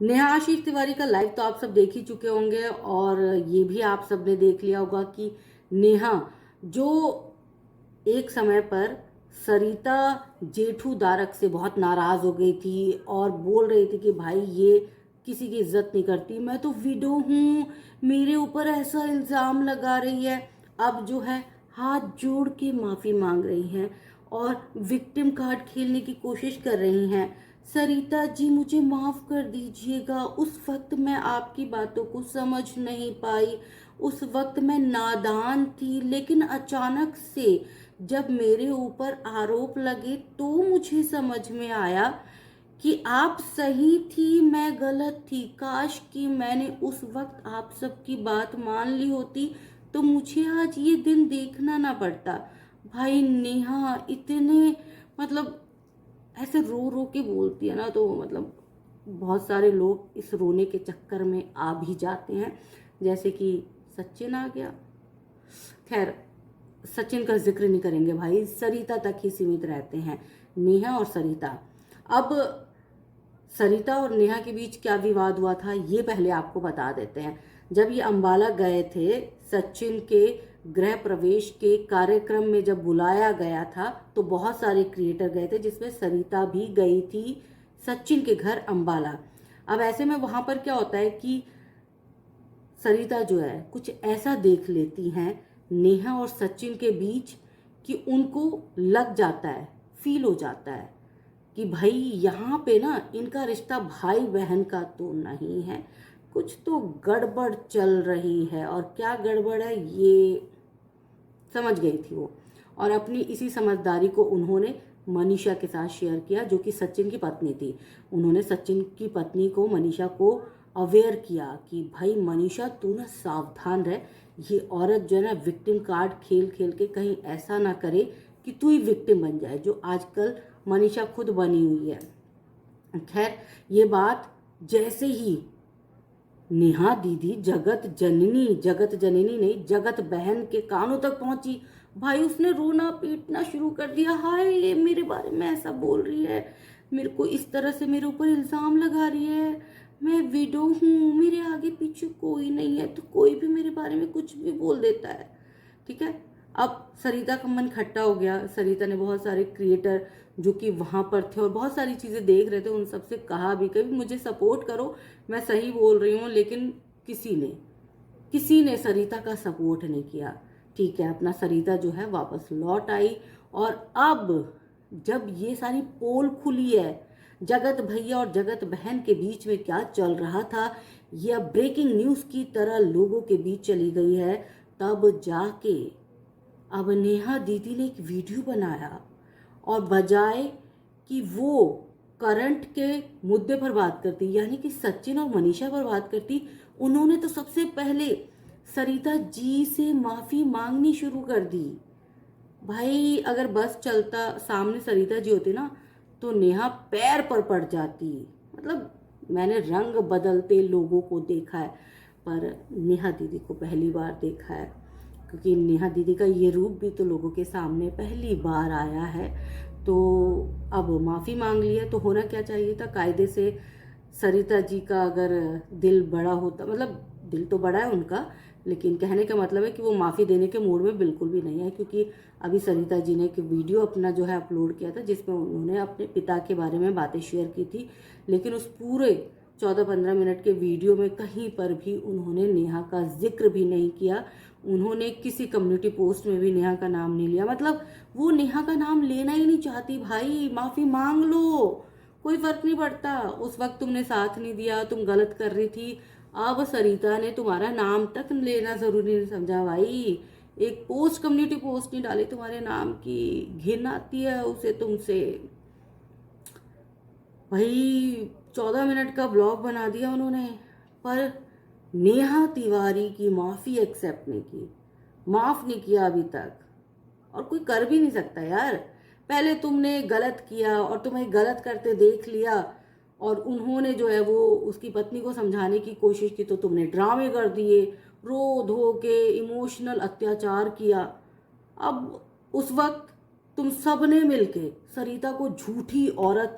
नेहा आशीष तिवारी का लाइव तो आप सब देख ही चुके होंगे और ये भी आप सब ने देख लिया होगा कि नेहा जो एक समय पर सरिता जेठू दारक से बहुत नाराज हो गई थी और बोल रही थी कि भाई ये किसी की इज्जत नहीं करती, मैं तो विडो हूँ, मेरे ऊपर ऐसा इल्जाम लगा रही है। अब जो है हाथ जोड़ के माफी मांग रही हैं और विक्टिम कार्ड खेलने की कोशिश कर रही हैं। सरिता जी मुझे माफ कर दीजिएगा, उस वक्त मैं आपकी बातों को समझ नहीं पाई, उस वक्त मैं नादान थी, लेकिन अचानक से जब मेरे ऊपर आरोप लगे तो मुझे समझ में आया कि आप सही थी, मैं गलत थी। काश कि मैंने उस वक्त आप सबकी बात मान ली होती तो मुझे आज ये दिन देखना ना पड़ता। भाई नेहा इतने मतलब ऐसे रो रो के बोलती है ना, तो मतलब बहुत सारे लोग इस रोने के चक्कर में आ भी जाते हैं, जैसे कि सचिन आ गया। खैर, सचिन का जिक्र नहीं करेंगे भाई, सरिता तक ही सीमित रहते हैं, नेहा और सरिता। अब सरिता और नेहा के बीच क्या विवाद हुआ था ये पहले आपको बता देते हैं। जब ये अंबाला गए थे, सचिन के गृह प्रवेश के कार्यक्रम में जब बुलाया गया था तो बहुत सारे क्रिएटर गए थे, जिसमें सरिता भी गई थी सचिन के घर अंबाला। अब ऐसे में वहां पर क्या होता है कि सरिता जो है कुछ ऐसा देख लेती हैं नेहा और सचिन के बीच कि उनको लग जाता है, फील हो जाता है कि भाई यहाँ पे ना इनका रिश्ता भाई बहन का तो नहीं है, कुछ तो गड़बड़ चल रही है। और क्या गड़बड़ है ये समझ गई थी वो, और अपनी इसी समझदारी को उन्होंने मनीषा के साथ शेयर किया, जो कि सचिन की पत्नी थी। उन्होंने सचिन की पत्नी को, मनीषा को अवेयर किया कि भाई मनीषा तू ना सावधान रह, ये औरत जो है ना विक्टिम कार्ड खेल खेल के कहीं ऐसा ना करे कि तू ही विक्टिम बन जाए, जो आजकल मनीषा खुद बनी हुई है। खैर, ये बात जैसे ही नेहा दीदी जगत जननी नहीं, जगत बहन के कानों तक पहुंची, भाई उसने रोना पीटना शुरू कर दिया। हाय, ये मेरे बारे में ऐसा बोल रही है, मेरे को इस तरह से मेरे ऊपर इल्जाम लगा रही है, मैं विडो हूँ, मेरे आगे पीछे कोई नहीं है, तो कोई भी मेरे बारे में कुछ भी बोल देता है। ठीक है, अब सरिता का मन खट्टा हो गया। सरिता ने बहुत सारे क्रिएटर जो कि वहां पर थे और बहुत सारी चीजें देख रहे थे, उन सबसे कहा भी कभी मुझे सपोर्ट करो, मैं सही बोल रही हूँ, लेकिन किसी ने सरिता का सपोर्ट नहीं किया। ठीक है, अपना सरिता जो है वापस लौट आई। और अब जब ये सारी पोल खुली है, जगत भैया और जगत बहन के बीच में क्या चल रहा था यह ब्रेकिंग न्यूज की तरह लोगों के बीच चली गई है, तब जाके अब नेहा दीदी ने एक वीडियो बनाया और बजाय कि वो करंट के मुद्दे पर बात करती, यानी कि सचिन और मनीषा पर बात करती, उन्होंने तो सबसे पहले सरिता जी से माफी मांगनी शुरू कर दी। भाई अगर बस चलता सामने सरिता जी होती ना तो नेहा पैर पर पड़ जाती। मतलब मैंने रंग बदलते लोगों को देखा है, पर नेहा दीदी को पहली बार देखा है, क्योंकि नेहा दीदी का ये रूप भी तो लोगों के सामने पहली बार आया है। तो अब माफ़ी मांग ली है तो होना क्या चाहिए था, कायदे से सरिता जी का अगर दिल बड़ा होता, मतलब दिल तो बड़ा है उनका, लेकिन कहने का मतलब है कि वो माफ़ी देने के मूड में बिल्कुल भी नहीं है। क्योंकि अभी सरिता जी ने एक वीडियो अपना जो है अपलोड किया था, जिसमें उन्होंने अपने पिता के बारे में बातें शेयर की थी, लेकिन उस पूरे 14-15 मिनट के वीडियो में कहीं पर भी उन्होंने नेहा का जिक्र भी नहीं किया। उन्होंने किसी कम्युनिटी पोस्ट में भी नेहा का नाम नहीं लिया। मतलब वो नेहा का नाम लेना ही नहीं चाहती। भाई माफ़ी मांग लो, कोई फर्क नहीं पड़ता, उस वक्त तुमने साथ नहीं दिया, तुम गलत कर रही थी। अब सरिता ने तुम्हारा नाम तक लेना जरूरी नहीं समझा भाई, एक पोस्ट, कम्युनिटी पोस्ट नहीं डाली तुम्हारे नाम की, घिन आती है उसे तुमसे। भाई 14 मिनट का ब्लॉग बना दिया उन्होंने, पर नेहा तिवारी की माफ़ी एक्सेप्ट नहीं की, माफ़ नहीं किया अभी तक, और कोई कर भी नहीं सकता यार। पहले तुमने गलत किया और तुम्हें गलत करते देख लिया, और उन्होंने जो है वो उसकी पत्नी को समझाने की कोशिश की तो तुमने ड्रामे कर दिए, रो धो के इमोशनल अत्याचार किया। अब उस वक्त तुम सब ने मिलके सरिता को झूठी औरत,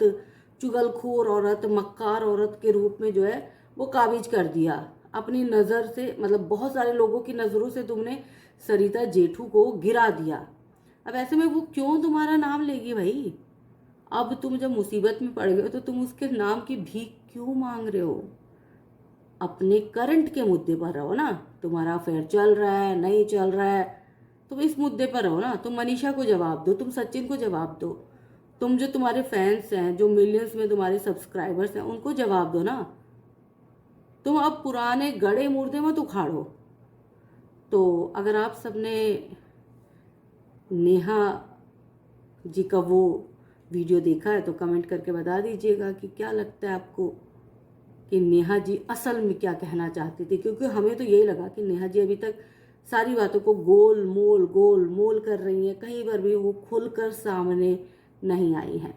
चुगलखोर औरत, मक्कार औरत के रूप में जो है वो काबिज कर दिया अपनी नज़र से। मतलब बहुत सारे लोगों की नज़रों से तुमने सरिता जेठू को गिरा दिया। अब ऐसे में वो क्यों तुम्हारा नाम लेगी भाई? अब तुम जब मुसीबत में पड़ गए हो तो तुम उसके नाम की भीख क्यों मांग रहे हो? अपने करंट के मुद्दे पर रहो ना। तुम्हारा अफेयर चल रहा है नहीं चल रहा है, तुम इस मुद्दे पर रहो ना। तुम मनीषा को जवाब दो, तुम सचिन को जवाब दो, तुम जो तुम्हारे फैंस हैं, जो मिलियंस में तुम्हारे सब्सक्राइबर्स हैं, उनको जवाब दो ना। तुम अब पुराने गड़े मुर्दे मत उखाड़ो। तो अगर आप सबने नेहा जी का वो वीडियो देखा है तो कमेंट करके बता दीजिएगा कि क्या लगता है आपको कि नेहा जी असल में क्या कहना चाहती थी। क्योंकि हमें तो यही लगा कि नेहा जी अभी तक सारी बातों को गोल मोल कर रही हैं, कहीं पर भी वो खुलकर सामने नहीं आई हैं।